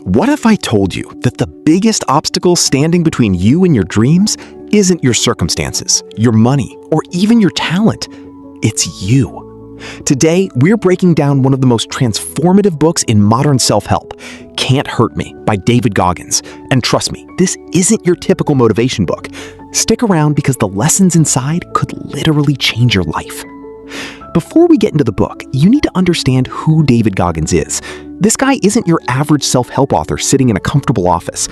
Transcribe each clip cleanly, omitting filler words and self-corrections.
What if I told you that the biggest obstacle standing between you and your dreams isn't your circumstances, your money, or even your talent? It's you. Today, we're breaking down one of the most transformative books in modern self-help, Can't Hurt Me by David Goggins. And trust me, this isn't your typical motivation book. Stick around because the lessons inside could literally change your life. Before we get into the book, you need to understand who David Goggins is. This guy isn't your average self-help author sitting in a comfortable office.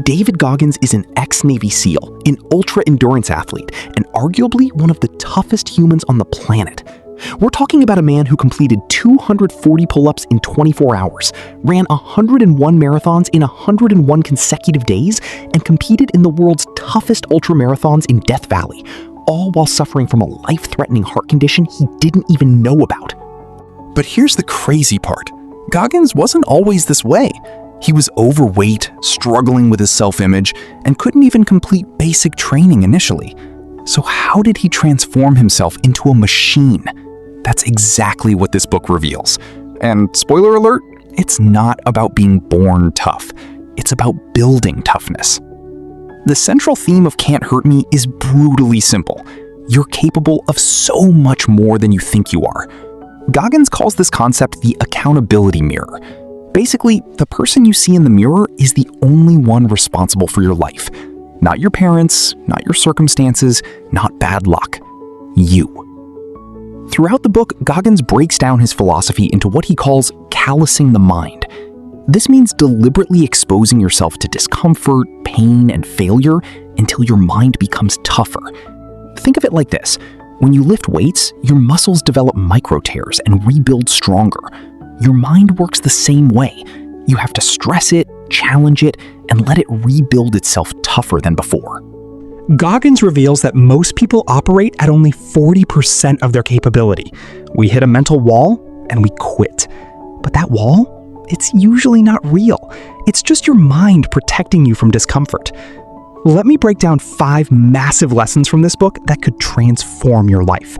David Goggins is an ex-Navy SEAL, an ultra-endurance athlete, and arguably one of the toughest humans on the planet. We're talking about a man who completed 240 pull-ups in 24 hours, ran 101 marathons in 101 consecutive days, and competed in the world's toughest ultramarathons in Death Valley, all while suffering from a life-threatening heart condition he didn't even know about. But here's the crazy part. Goggins wasn't always this way. He was overweight, struggling with his self-image, and couldn't even complete basic training initially. So how did he transform himself into a machine? That's exactly what this book reveals. And spoiler alert, it's not about being born tough. It's about building toughness. The central theme of Can't Hurt Me is brutally simple. You're capable of so much more than you think you are. Goggins calls this concept the accountability mirror. Basically, the person you see in the mirror is the only one responsible for your life. Not your parents, not your circumstances, not bad luck. You. Throughout the book, Goggins breaks down his philosophy into what he calls callousing the mind. This means deliberately exposing yourself to discomfort, pain, and failure until your mind becomes tougher. Think of it like this. When you lift weights, your muscles develop micro tears and rebuild stronger. Your mind works the same way. You have to stress it, challenge it, and let it rebuild itself tougher than before. Goggins reveals that most people operate at only 40% of their capability. We hit a mental wall and we quit. But that wall, it's usually not real. It's just your mind protecting you from discomfort. Let me break down 5 massive lessons from this book that could transform your life.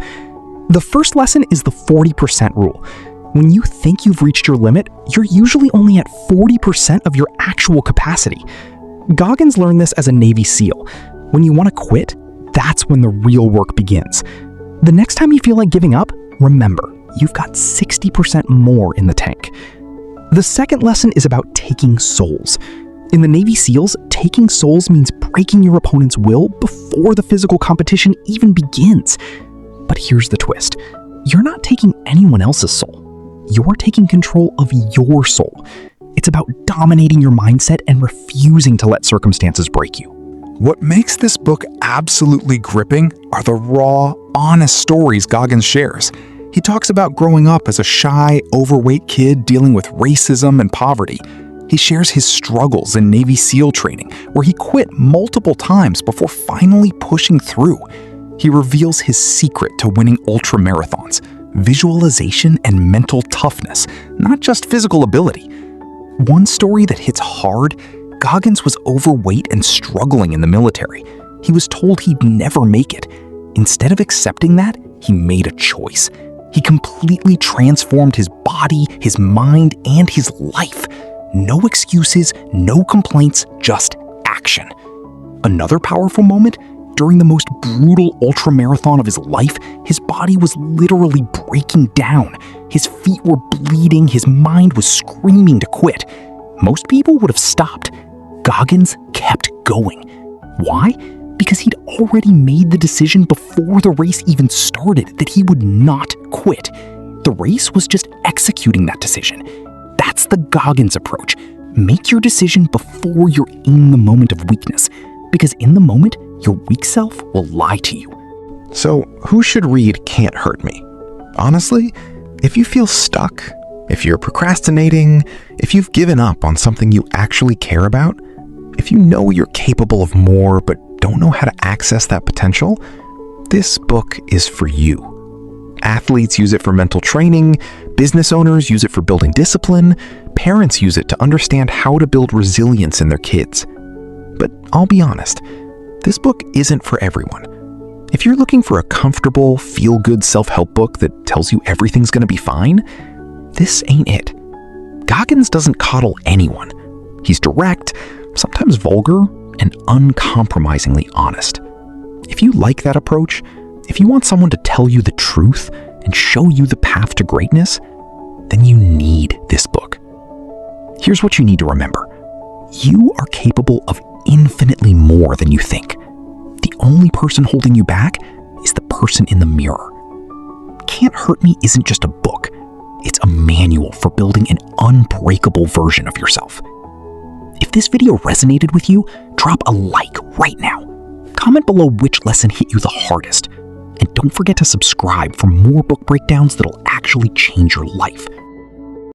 The first lesson is the 40% rule. When you think you've reached your limit, you're usually only at 40% of your actual capacity. Goggins learned this as a Navy SEAL. When you want to quit, that's when the real work begins. The next time you feel like giving up, remember, you've got 60% more in the tank. The second lesson is about taking souls. In the Navy SEALs, taking souls means breaking your opponent's will before the physical competition even begins. But here's the twist. You're not taking anyone else's soul. You're taking control of your soul. It's about dominating your mindset and refusing to let circumstances break you. What makes this book absolutely gripping are the raw, honest stories Goggins shares. He talks about growing up as a shy, overweight kid dealing with racism and poverty. He shares his struggles in Navy SEAL training, where he quit multiple times before finally pushing through. He reveals his secret to winning ultramarathons: visualization and mental toughness, not just physical ability. One story that hits hard: Goggins was overweight and struggling in the military. He was told he'd never make it. Instead of accepting that, he made a choice. He completely transformed his body, his mind, and his life. No excuses, no complaints, just action. Another powerful moment: during the most brutal ultramarathon of his life, his body was literally breaking down. His feet were bleeding, his mind was screaming to quit. Most people would have stopped. Goggins kept going. Why? Because he'd already made the decision before the race even started that he would not quit. The race was just executing that decision. That's the Goggins approach. Make your decision before you're in the moment of weakness, because in the moment, your weak self will lie to you. So, who should read Can't Hurt Me? Honestly, if you feel stuck, if you're procrastinating, if you've given up on something you actually care about, if you know you're capable of more but don't know how to access that potential, this book is for you. Athletes use it for mental training, business owners use it for building discipline, parents use it to understand how to build resilience in their kids. But I'll be honest, this book isn't for everyone. If you're looking for a comfortable, feel-good self-help book that tells you everything's gonna be fine, this ain't it. Goggins doesn't coddle anyone. He's direct, sometimes vulgar, and uncompromisingly honest. If you like that approach, if you want someone to tell you the truth and show you the path to greatness, then you need this book. Here's what you need to remember. You are capable of infinitely more than you think. The only person holding you back is the person in the mirror. Can't Hurt Me isn't just a book. It's a manual for building an unbreakable version of yourself. If this video resonated with you, drop a like right now. Comment below which lesson hit you the hardest. And don't forget to subscribe for more book breakdowns that'll actually change your life.